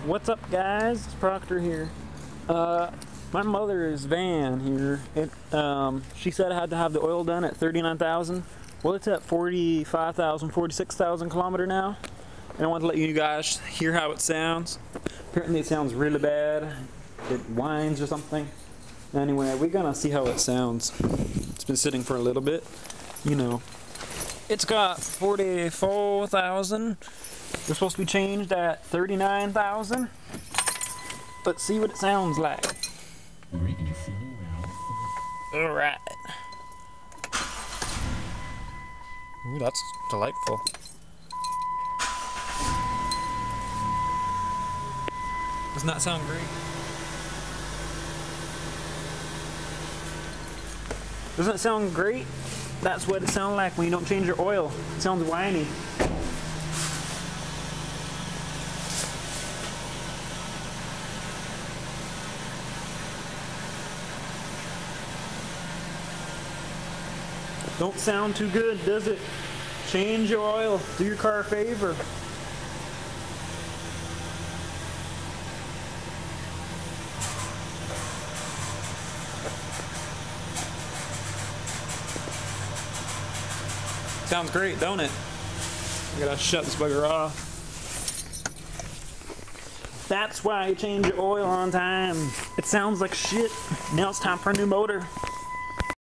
What's up, guys? It's Proctor here. My mother's van here, she said I had to have the oil done at 39,000. Well, it's at 45,000, 46,000 kilometer now. And I want to let you guys hear how it sounds. Apparently it sounds really bad. It whines or something. Anyway, we're gonna see how it sounds. It's been sitting for a little bit. You know, it's got 44,000. They're supposed to be changed at 39,000. Let's see what it sounds like. Alright. Ooh, that's delightful. Doesn't that sound great? Doesn't it sound great? That's what it sounds like when you don't change your oil. It sounds whiny. Don't sound too good, does it? Change your oil. Do your car a favor. Sounds great, don't it? I gotta shut this bugger off. That's why you change your oil on time. It sounds like shit. Now it's time for a new motor.